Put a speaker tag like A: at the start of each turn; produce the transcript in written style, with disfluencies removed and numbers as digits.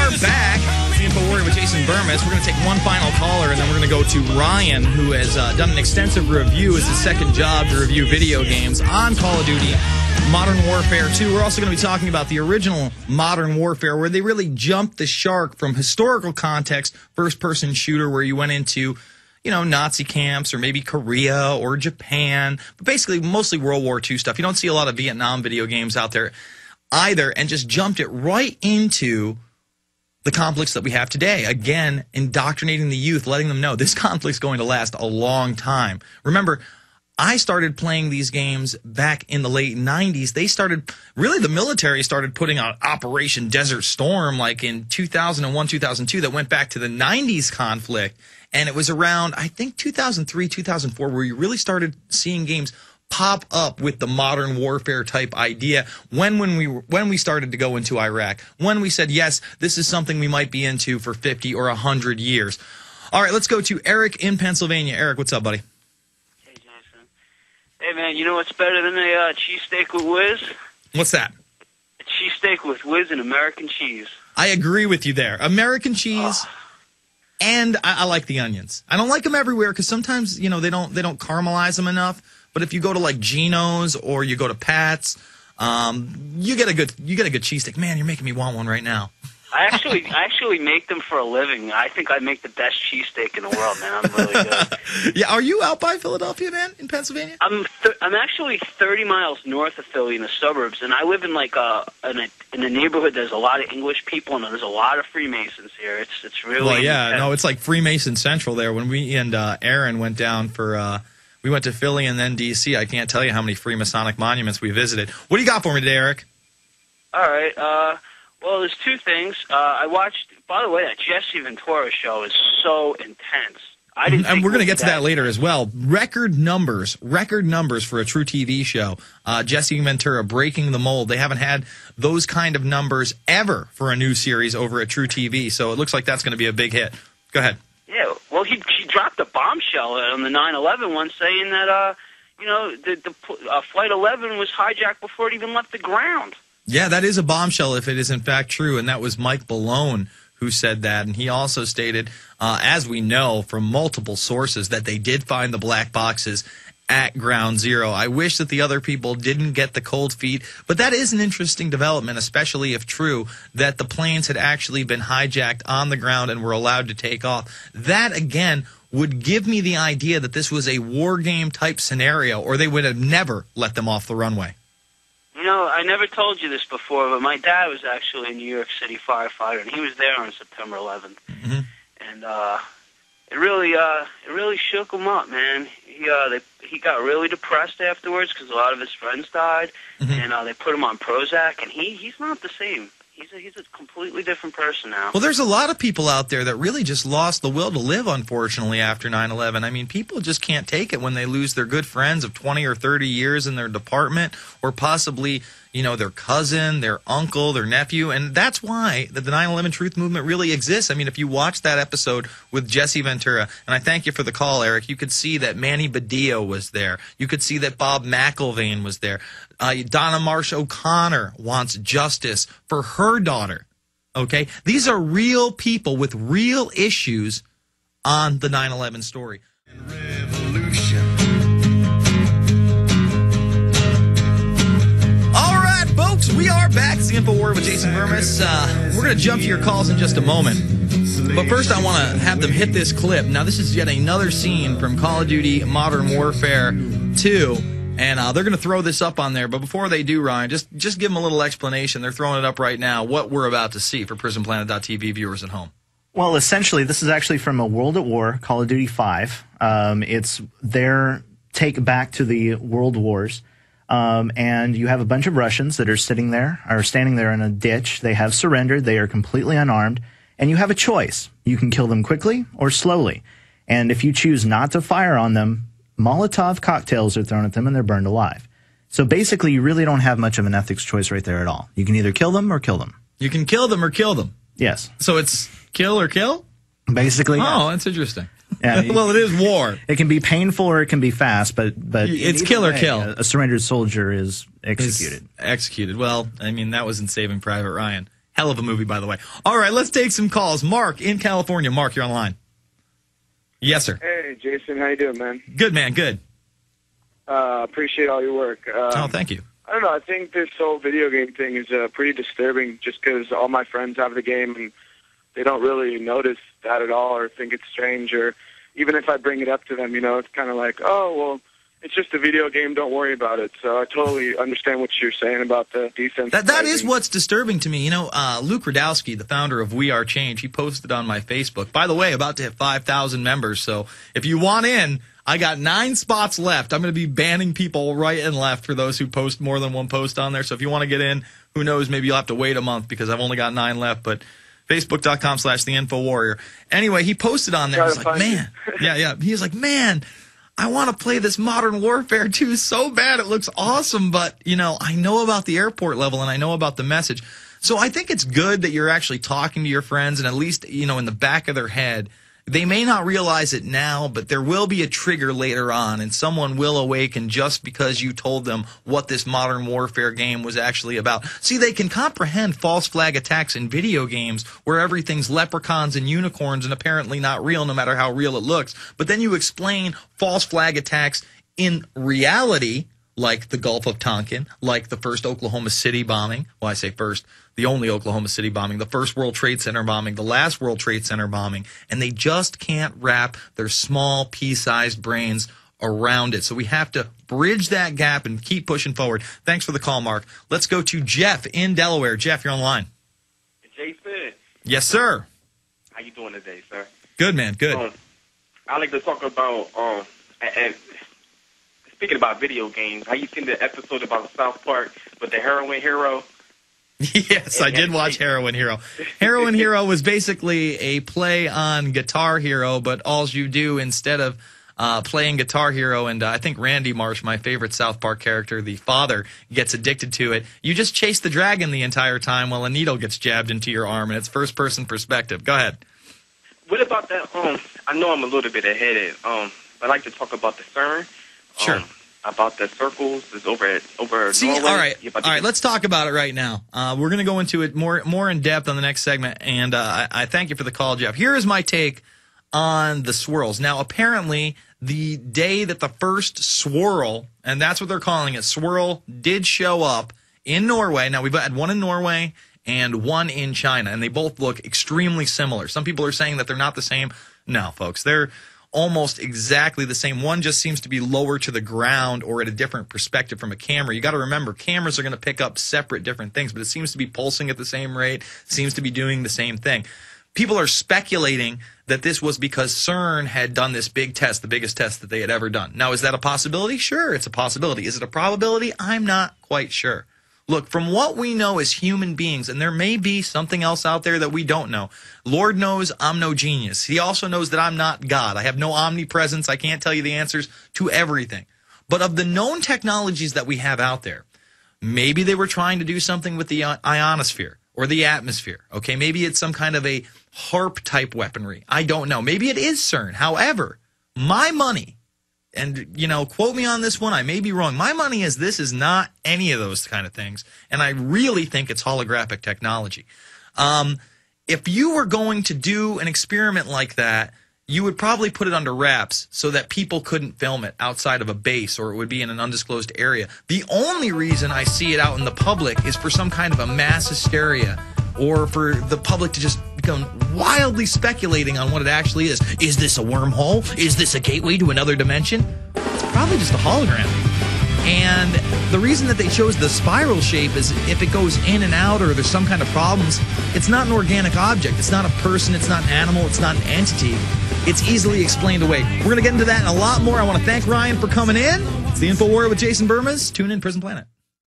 A: are back. It's the INFOWARRIOR with Jason Bermas. We're going to take one final caller, and then we're going to go to Ryan, who has done an extensive review as his second job to review video games on Call of Duty Modern Warfare 2. We're also going to be talking about the original Modern Warfare, where they really jumped the shark from historical context, first-person shooter, where you went into, you know, Nazi camps or maybe Korea or Japan, but basically mostly World War II stuff. You don't see a lot of Vietnam video games out there either, and just jumped it right into the conflicts that we have today. Again, indoctrinating the youth, letting them know this conflict's going to last a long time. Remember, I started playing these games back in the late 90s. They started, really the military started putting out Operation Desert Storm like in 2001, 2002 that went back to the 90s conflict. And it was around, I think, 2003, 2004 where you really started seeing games pop up with the modern warfare type idea when we started to go into Iraq, when we said, yes, this is something we might be into for 50 or 100 years. All right, let's go to Eric in Pennsylvania. Eric, what's up, buddy?
B: Hey, Jason. Hey, man, you know what's better than a cheesesteak with whiz?
A: What's that?
B: A cheesesteak with whiz and American cheese.
A: I agree with you there. American cheese, and I like the onions. I don't like them everywhere because sometimes, you know, they don't caramelize them enough. But if you go to like Geno's or you go to Pat's, you get a good cheesesteak. Man, you're making me want one right now.
B: I actually make them for a living. I think I make the best cheesesteak in the world, man. I'm really good.
A: Yeah, are you out by Philadelphia, man, in Pennsylvania?
B: I'm actually 30 miles north of Philly in the suburbs, and I live in like in a neighborhood. There's a lot of English people, and there's a lot of Freemasons here. It's really
A: well, yeah, no, it's like Freemason Central there. When we and Aaron went down for. We went to Philly and then D.C. I can't tell you how many Freemasonic monuments we visited. What do you got for me today, Eric?
B: All right. Well, there's two things. I watched, by the way, that Jesse Ventura show is so intense.
A: And we're going to get to that later as well. Record numbers for a true TV show. Jesse Ventura breaking the mold. They haven't had those kind of numbers ever for a new series over at True TV, so it looks like that's going to be a big hit. Go ahead.
B: Yeah, well, he dropped a bombshell on the 9/11 one, saying that you know the Flight 11 was hijacked before it even left the ground. Yeah,
A: that is a bombshell if it is in fact true, and that was Mike Balone who said that, and he also stated, as we know from multiple sources, that they did find the black boxes at Ground Zero. I wish that the other people didn't get the cold feet, but that is an interesting development, especially if true, that the planes had actually been hijacked on the ground and were allowed to take off. That, again, would give me the idea that this was a war game type scenario, or they would have never let them off the runway.
B: You know, I never told you this before, but my dad was actually a New York City firefighter, and he was there on September 11th. Mm-hmm. And it really shook him up, man. He got really depressed afterwards because a lot of his friends died, and they put him on Prozac, and he's not the same. He's a completely different person now.
A: Well, there's a lot of people out there that really just lost the will to live, unfortunately, after 9/11. I mean, people just can't take it when they lose their good friends of 20 or 30 years in their department, or possibly, you know, their cousin, their uncle, their nephew, and that's why the 9/11 Truth Movement really exists. I mean, if you watch that episode with Jesse Ventura, and I thank you for the call, Eric, you could see that Manny Badillo was there. You could see that Bob McIlvaine was there. Donna Marsh O'Connor wants justice for her daughter. Okay? These are real people with real issues on the 9/11 story. Revolution. All right, folks, we are back. It's the InfoWarrior with Jason Bermas. We're going to jump to your calls in just a moment. But first, I want to have them hit this clip. Now, this is yet another scene from Call of Duty Modern Warfare 2. And they're going to throw this up on there. But before they do, Ryan, just give them a little explanation. They're throwing it up right now, what we're about to see for PrisonPlanet.tv viewers at home.
C: Well, essentially, this is actually from a World at War, Call of Duty 5. It's their take back to the World Wars. And you have a bunch of Russians that are standing there in a ditch. They have surrendered. They are completely unarmed. And you have a choice. You can kill them quickly or slowly. And if you choose not to fire on them, Molotov cocktails are thrown at them and they're burned alive. So basically, you really don't have much of an ethics choice right there at all. You can either kill them or kill them.
A: You can kill them or kill them.
C: Yes.
A: So it's kill or kill?
C: Basically.
A: Oh, that's interesting. Yeah, well, it is war.
C: It can be painful or it can be fast, but
A: it's kill or kill.
C: A surrendered soldier is executed.
A: Executed. Well, I mean, that was in Saving Private Ryan. Hell of a movie, by the way. All right, let's take some calls. Mark in California. Mark, you're online. Yes, sir.
D: Hey, Jason. How you doing, man?
A: Good, man. Good.
D: Appreciate all your work.
A: Thank you.
D: I don't know. I think this whole video game thing is pretty disturbing just because all my friends have the game and they don't really notice that at all or think it's strange. Or even if I bring it up to them, it's kind of like, oh, well, it's just a video game. Don't worry about it. So I totally understand what you're saying about the defense.
A: That is what's disturbing to me. Luke Radowski, the founder of We Are Change, he posted on my Facebook. By the way, about to hit 5,000 members. So if you want in, I got 9 spots left. I'm going to be banning people right and left for those who post more than one post on there. So if you want to get in, who knows, maybe you'll have to wait a month because I've only got 9 left. But Facebook.com/TheInfoWarrior. Anyway, he posted on there. He's like, man. Yeah. He was like, man, I want to play this Modern Warfare 2 so bad. It looks awesome, but, I know about the airport level and I know about the message. So I think it's good that you're actually talking to your friends and at least, in the back of their head, they may not realize it now, but there will be a trigger later on and someone will awaken just because you told them what this Modern Warfare game was actually about. See, they can comprehend false flag attacks in video games where everything's leprechauns and unicorns and apparently not real no matter how real it looks. But then you explain false flag attacks in reality, like the Gulf of Tonkin, like the first Oklahoma City bombing. Well, I say first, the only Oklahoma City bombing, the first World Trade Center bombing, the last World Trade Center bombing, and they just can't wrap their small pea-sized brains around it. So we have to bridge that gap and keep pushing forward. Thanks for the call, Mark. Let's go to Jeff in Delaware. Jeff, you're on the line.
E: Jason.
A: Yes, sir.
E: How you doing today, sir?
A: Good, man. Good.
E: I like to talk about, and speaking about video games, how you seen the episode about South Park with the heroin hero?
A: Yes, I did watch Heroin Hero. Heroin Hero was basically a play on Guitar Hero, but all you do instead of playing Guitar Hero, and I think Randy Marsh, my favorite South Park character, the father, gets addicted to it. You just chase the dragon the entire time while a needle gets jabbed into your arm, and it's first-person perspective. Go ahead.
E: What about that? I know I'm a little bit ahead. I'd like to talk about the CERN.
A: Sure.
E: About the circles is over
A: See,
E: Norway.
A: all right, let's talk about it right now. We're going to go into it more in depth on the next segment, and I thank you for the call, Jeff. Here is my take on the swirls. Now, apparently, the day that the first swirl, and that's what they're calling it, swirl, did show up in Norway. Now, we've had one in Norway and one in China, and they both look extremely similar. Some people are saying that they're not the same. No, folks, they're almost exactly the same. One just seems to be lower to the ground or at a different perspective from a camera. You got to remember, cameras are going to pick up separate different things, but it seems to be pulsing at the same rate, seems to be doing the same thing. People are speculating that this was because CERN had done this big test, the biggest test that they had ever done. Now, is that a possibility? Sure, it's a possibility. Is it a probability? I'm not quite sure. Look, from what we know as human beings, and there may be something else out there that we don't know. Lord knows I'm no genius. He also knows that I'm not God. I have no omnipresence. I can't tell you the answers to everything. But of the known technologies that we have out there, maybe they were trying to do something with the ionosphere or the atmosphere. Okay, maybe it's some kind of a HARP-type weaponry. I don't know. Maybe it is CERN. However, my money, and, quote me on this one, I may be wrong. My money is this is not any of those kind of things, and I really think it's holographic technology. If you were going to do an experiment like that, you would probably put it under wraps so that people couldn't film it outside of a base or it would be in an undisclosed area. The only reason I see it out in the public is for some kind of a mass hysteria or for the public to just become wildly speculating on what it actually is. Is this a wormhole? Is this a gateway to another dimension? It's probably just a hologram. And the reason that they chose the spiral shape is if it goes in and out or there's some kind of problems, it's not an organic object. It's not a person. It's not an animal. It's not an entity. It's easily explained away. We're going to get into that and a lot more. I want to thank Ryan for coming in. It's the InfoWarrior with Jason Bermas. Tune in, Prison Planet.